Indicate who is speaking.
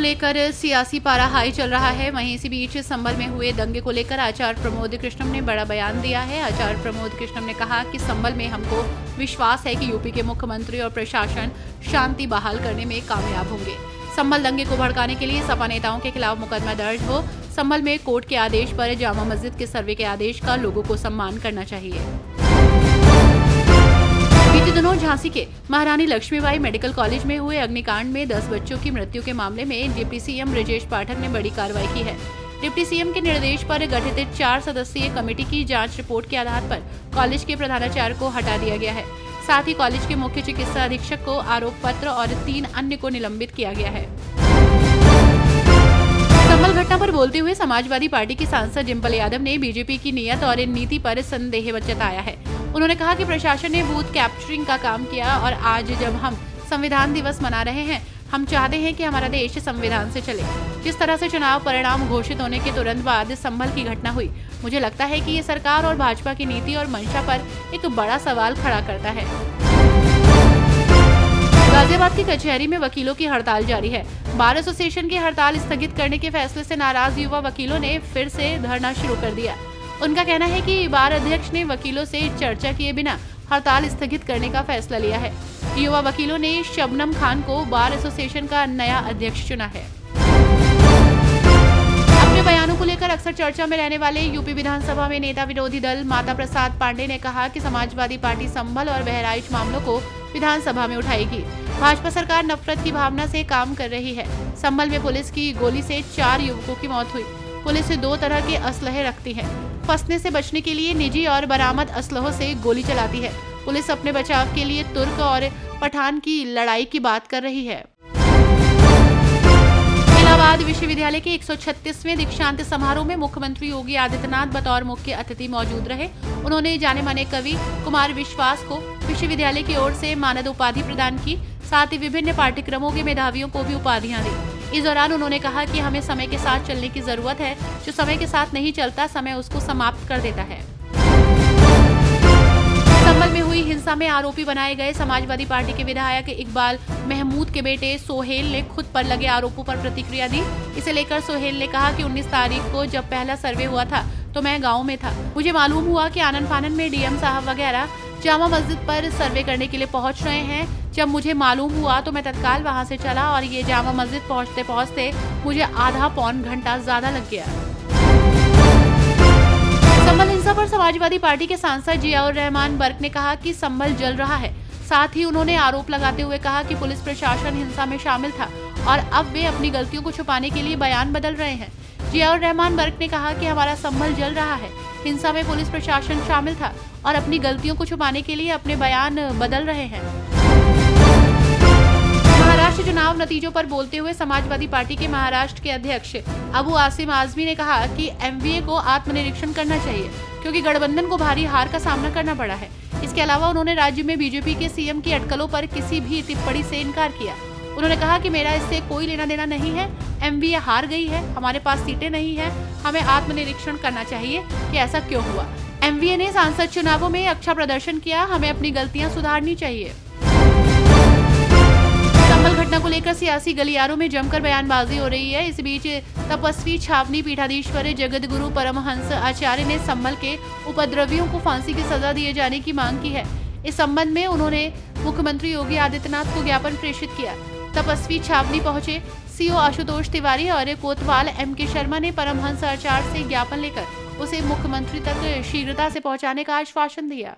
Speaker 1: लेकर सियासी पारा हाई चल रहा है। वहीं इसी बीच संभल में हुए दंगे को लेकर आचार्य प्रमोद कृष्णम ने बड़ा बयान दिया है। आचार्य प्रमोद कृष्णम ने कहा कि संभल में हमको विश्वास है कि यूपी के मुख्यमंत्री और प्रशासन शांति बहाल करने में कामयाब होंगे। संभल दंगे को भड़काने के लिए सपा नेताओं के खिलाफ मुकदमा दर्ज हो। संभल में कोर्ट के आदेश पर जामा मस्जिद के सर्वे के आदेश का लोगों को सम्मान करना चाहिए। बीते दिनों झांसी के महारानी लक्ष्मीबाई मेडिकल कॉलेज में हुए अग्निकांड में 10 बच्चों की मृत्यु के मामले में डिप्टी सीएम ब्रजेश पाठक ने बड़ी कार्रवाई की है। डिप्टी सीएम के निर्देश पर गठित 4 सदस्यीय कमेटी की जांच रिपोर्ट के आधार पर कॉलेज के प्रधानाचार्य को हटा दिया गया है। साथ ही कॉलेज के मुख्य चिकित्सा अधीक्षक को आरोप पत्र और 3 अन्य को निलंबित किया गया है। संभल घटना पर बोलते हुए समाजवादी पार्टी की सांसद डिंपल यादव ने बीजेपी की नीयत और नीति पर संदेह जताया है। उन्होंने कहा कि प्रशासन ने बूथ कैप्चरिंग का काम किया और आज जब हम संविधान दिवस मना रहे हैं, हम चाहते हैं कि हमारा देश संविधान से चले। जिस तरह से चुनाव परिणाम घोषित होने के तुरंत बाद संभल की घटना हुई, मुझे लगता है कि ये सरकार और भाजपा की नीति और मंशा पर एक बड़ा सवाल खड़ा करता है। गाजियाबाद की कचहरी में वकीलों की हड़ताल जारी है। बार एसोसिएशन की हड़ताल स्थगित करने के फैसले से नाराज युवा वकीलों ने फिर से धरना शुरू कर दिया। उनका कहना है कि बार अध्यक्ष ने वकीलों से चर्चा किए बिना हड़ताल स्थगित करने का फैसला लिया है। युवा वकीलों ने शबनम खान को बार एसोसिएशन का नया अध्यक्ष चुना है। अपने बयानों को लेकर अक्सर चर्चा में रहने वाले यूपी विधानसभा में नेता विरोधी दल माता प्रसाद पांडे ने कहा कि समाजवादी पार्टी संभल और बहराइच मामलों को विधानसभा में उठाएगी। भाजपा सरकार नफरत की भावना से काम कर रही है। संभल में पुलिस की गोली से 4 युवकों की मौत हुई। पुलिस 2 तरह के असलहे रखती है। फंसने से बचने के लिए निजी और बरामद असलहों से गोली चलाती है। पुलिस अपने बचाव के लिए तुर्क और पठान की लड़ाई की बात कर रही है। इलाहाबाद विश्वविद्यालय के 136वें दीक्षांत समारोह में मुख्यमंत्री योगी आदित्यनाथ बतौर मुख्य अतिथि मौजूद रहे। उन्होंने जाने माने कवि कुमार विश्वास को विश्वविद्यालय की ओर से मानद उपाधि प्रदान की। साथ ही विभिन्न पाठ्यक्रमों के मेधावियों को भी उपाधियां दी। इस दौरान उन्होंने कहा कि हमें समय के साथ चलने की जरूरत है। जो समय के साथ नहीं चलता, समय उसको समाप्त कर देता है। संभल में हुई हिंसा में आरोपी बनाए गए समाजवादी पार्टी के विधायक इकबाल महमूद के बेटे सोहेल ने खुद पर लगे आरोपों पर प्रतिक्रिया दी। इसे लेकर सोहेल ने कहा कि 19 तारीख को जब पहला सर्वे हुआ था तो मैं गाँव में था। मुझे मालूम हुआ कि आनन फानन में डीएम साहब वगैरह जामा मस्जिद पर सर्वे करने के लिए पहुंच रहे हैं। जब मुझे मालूम हुआ तो मैं तत्काल वहां से चला और ये जामा मस्जिद पहुंचते पहुंचते मुझे आधा पौन घंटा ज्यादा लग गया। संभल हिंसा पर समाजवादी पार्टी के सांसद जियाउर रहमान बर्क ने कहा कि संभल जल रहा है। साथ ही उन्होंने आरोप लगाते हुए कहा कि पुलिस प्रशासन हिंसा में शामिल था और अब वे अपनी गलतियों को छुपाने के लिए बयान बदल रहे हैं। जियाउर रहमान बर्क ने कहा कि हमारा संभल जल रहा है। हिंसा में पुलिस प्रशासन शामिल था और अपनी गलतियों को छुपाने के लिए अपने बयान बदल रहे हैं। महाराष्ट्र चुनाव नतीजों पर बोलते हुए समाजवादी पार्टी के महाराष्ट्र के अध्यक्ष अबू आसिम आजमी ने कहा कि एमवीए को आत्मनिरीक्षण करना चाहिए क्योंकि गठबंधन को भारी हार का सामना करना पड़ा है। इसके अलावा उन्होंने राज्य में बीजेपी के सीएम की अटकलों पर किसी भी टिप्पणी से इनकार किया। उन्होंने कहा कि मेरा इससे कोई लेना देना नहीं है। एमवीए हार गई है, हमारे पास सीटें नहीं है। हमें आत्मनिरीक्षण करना चाहिए कि ऐसा क्यों हुआ। एमवीए ने सांसद चुनावों में अच्छा प्रदर्शन किया, हमें अपनी गलतियां सुधारनी चाहिए। संभल घटना को लेकर सियासी गलियारों में जमकर बयानबाजी हो रही है। इस बीच तपस्वी छावनी पीठाधीश्वर जगत गुरु परमहंस आचार्य ने संभल के उपद्रवियों को फांसी की सजा दिए जाने की मांग की है। इस संबंध में उन्होंने मुख्यमंत्री योगी आदित्यनाथ को ज्ञापन प्रेषित किया। तपस्वी छावनी पहुंचे सीओ आशुतोष तिवारी और कोतवाल एमके शर्मा ने परमहंस आचार्य से ज्ञापन लेकर उसे मुख्यमंत्री तक शीघ्रता से पहुंचाने का आश्वासन दिया।